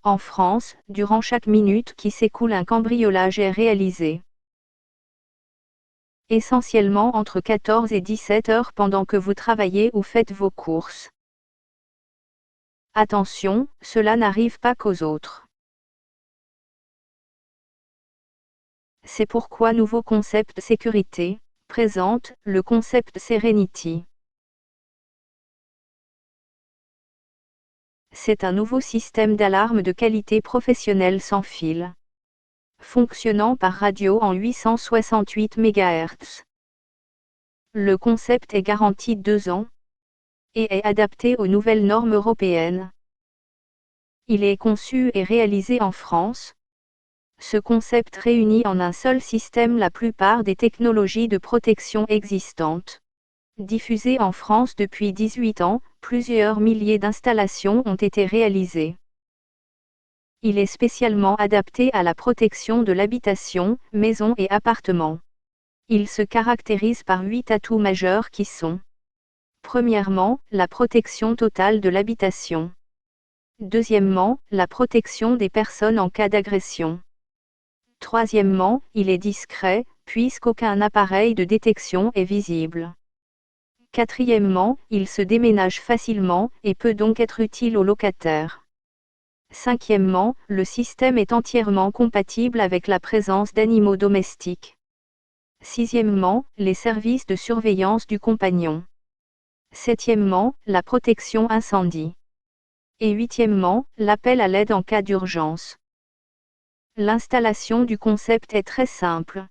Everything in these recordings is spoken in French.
En France, durant chaque minute qui s'écoule, un cambriolage est réalisé. Essentiellement entre 14 et 17 heures pendant que vous travaillez ou faites vos courses. Attention, cela n'arrive pas qu'aux autres. C'est pourquoi Nouveau Concept Sécurité présente le concept Serenity. C'est un nouveau système d'alarme de qualité professionnelle sans fil, fonctionnant par radio en 868 MHz. Le concept est garanti 2 ans et est adapté aux nouvelles normes européennes. Il est conçu et réalisé en France. Ce concept réunit en un seul système la plupart des technologies de protection existantes. Diffusé en France depuis 18 ans, plusieurs milliers d'installations ont été réalisées. Il est spécialement adapté à la protection de l'habitation, maisons et appartements. Il se caractérise par 8 atouts majeurs qui sont: premièrement, la protection totale de l'habitation. Deuxièmement, la protection des personnes en cas d'agression. Troisièmement, il est discret, puisqu'aucun appareil de détection est visible. Quatrièmement, il se déménage facilement, et peut donc être utile aux locataires. Cinquièmement, le système est entièrement compatible avec la présence d'animaux domestiques. Sixièmement, les services de surveillance du compagnon. Septièmement, la protection incendie. Et huitièmement, l'appel à l'aide en cas d'urgence. L'installation du concept est très simple.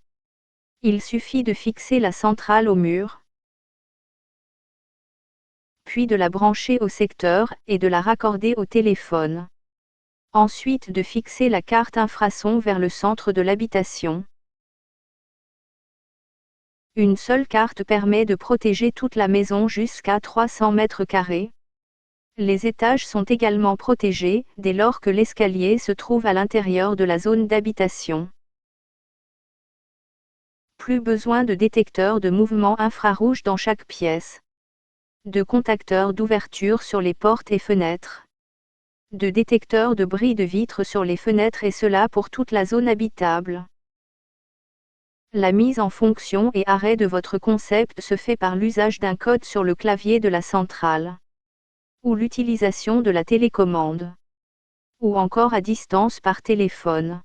Il suffit de fixer la centrale au mur, puis de la brancher au secteur et de la raccorder au téléphone. Ensuite de fixer la carte infrason vers le centre de l'habitation. Une seule carte permet de protéger toute la maison jusqu'à 300 mètres carrés. Les étages sont également protégés, dès lors que l'escalier se trouve à l'intérieur de la zone d'habitation. Plus besoin de détecteurs de mouvement infrarouge dans chaque pièce. De contacteurs d'ouverture sur les portes et fenêtres. De détecteurs de bris de vitres sur les fenêtres, et cela pour toute la zone habitable. La mise en fonction et arrêt de votre concept se fait par l'usage d'un code sur le clavier de la centrale, ou l'utilisation de la télécommande, ou encore à distance par téléphone.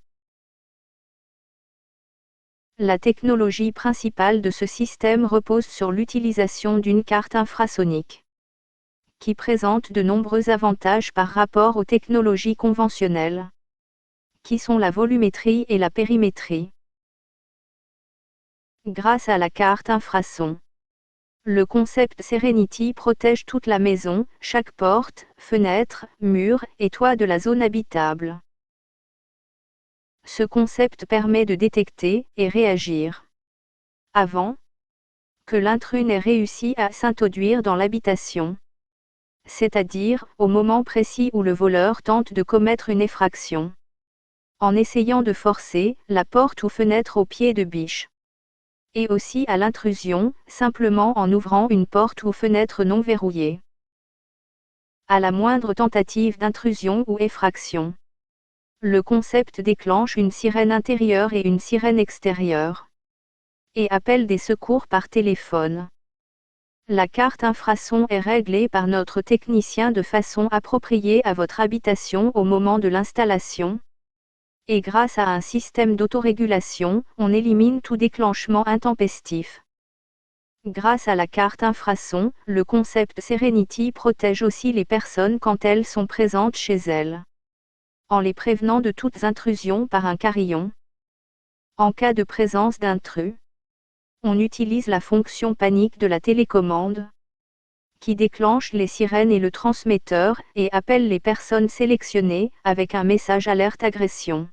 La technologie principale de ce système repose sur l'utilisation d'une carte infrasonique, qui présente de nombreux avantages par rapport aux technologies conventionnelles, qui sont la volumétrie et la périmétrie. Grâce à la carte infrason, le concept Serenity protège toute la maison, chaque porte, fenêtre, mur et toit de la zone habitable. Ce concept permet de détecter et réagir avant que l'intrus n'ait réussi à s'introduire dans l'habitation, c'est-à-dire au moment précis où le voleur tente de commettre une effraction, en essayant de forcer la porte ou fenêtre au pied de biche. Et aussi à l'intrusion, simplement en ouvrant une porte ou fenêtre non verrouillée. À la moindre tentative d'intrusion ou effraction, le concept déclenche une sirène intérieure et une sirène extérieure, et appelle des secours par téléphone. La carte infrason est réglée par notre technicien de façon appropriée à votre habitation au moment de l'installation. Et grâce à un système d'autorégulation, on élimine tout déclenchement intempestif. Grâce à la carte infrason, le concept Serenity protège aussi les personnes quand elles sont présentes chez elles, en les prévenant de toutes intrusions par un carillon. En cas de présence d'intrus, on utilise la fonction panique de la télécommande, qui déclenche les sirènes et le transmetteur, et appelle les personnes sélectionnées, avec un message alerte agression.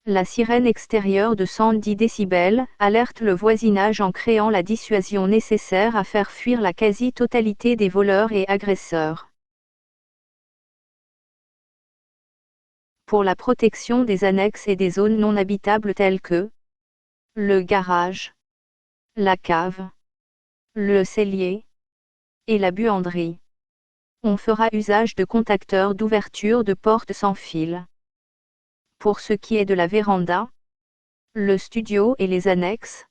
La sirène extérieure de 110 décibels alerte le voisinage en créant la dissuasion nécessaire à faire fuir la quasi-totalité des voleurs et agresseurs. Pour la protection des annexes et des zones non habitables telles que le garage, la cave, le cellier et la buanderie, On fera usage de contacteurs d'ouverture de porte sans fil. Pour ce qui est de la véranda, le studio et les annexes,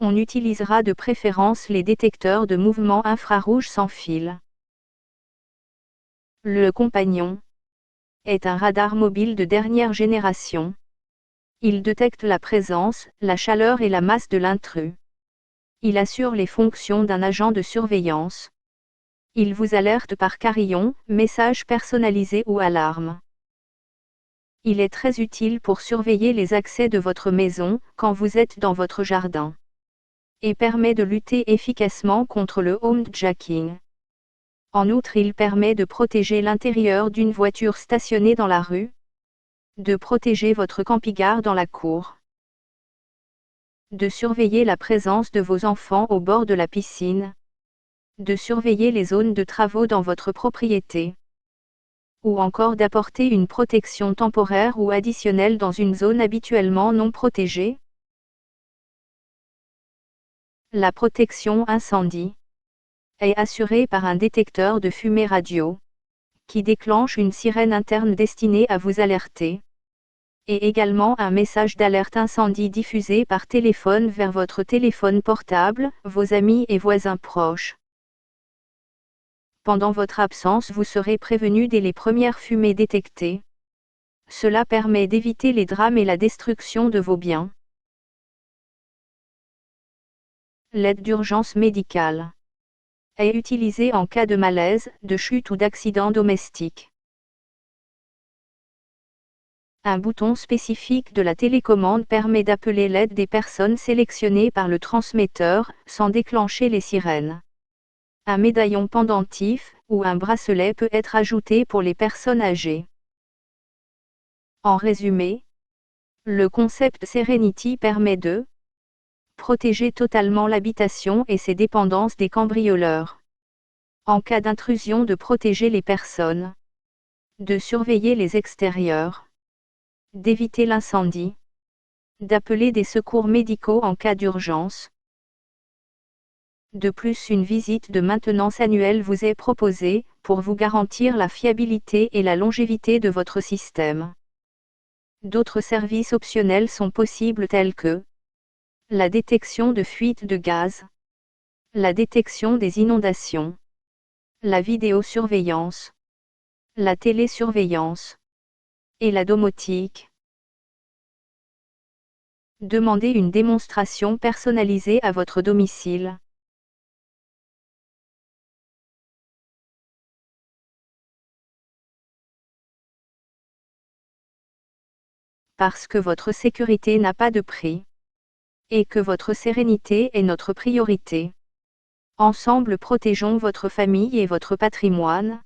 on utilisera de préférence les détecteurs de mouvement infrarouge sans fil. Le Compagnon est un radar mobile de dernière génération. Il détecte la présence, la chaleur et la masse de l'intrus. Il assure les fonctions d'un agent de surveillance. Il vous alerte par carillon, message personnalisé ou alarme. Il est très utile pour surveiller les accès de votre maison quand vous êtes dans votre jardin. Et permet de lutter efficacement contre le homejacking. En outre, il permet de protéger l'intérieur d'une voiture stationnée dans la rue, de protéger votre camping-car dans la cour, de surveiller la présence de vos enfants au bord de la piscine, de surveiller les zones de travaux dans votre propriété, ou encore d'apporter une protection temporaire ou additionnelle dans une zone habituellement non protégée. La protection incendie est assurée par un détecteur de fumée radio, qui déclenche une sirène interne destinée à vous alerter, et également un message d'alerte incendie diffusé par téléphone vers votre téléphone portable, vos amis et voisins proches. Pendant votre absence, vous serez prévenu dès les premières fumées détectées. Cela permet d'éviter les drames et la destruction de vos biens. L'aide d'urgence médicale est utilisée en cas de malaise, de chute ou d'accident domestique. Un bouton spécifique de la télécommande permet d'appeler l'aide des personnes sélectionnées par le transmetteur, sans déclencher les sirènes. Un médaillon pendentif, ou un bracelet peut être ajouté pour les personnes âgées. En résumé, le concept Serenity permet de protéger totalement l'habitation et ses dépendances des cambrioleurs. En cas d'intrusion, de protéger les personnes, de surveiller les extérieurs, d'éviter l'incendie, d'appeler des secours médicaux en cas d'urgence. De plus, une visite de maintenance annuelle vous est proposée, pour vous garantir la fiabilité et la longévité de votre système. D'autres services optionnels sont possibles tels que la détection de fuites de gaz, la détection des inondations, la vidéosurveillance, la télésurveillance et la domotique. Demandez une démonstration personnalisée à votre domicile. Parce que votre sécurité n'a pas de prix. Et que votre sérénité est notre priorité. Ensemble, protégeons votre famille et votre patrimoine.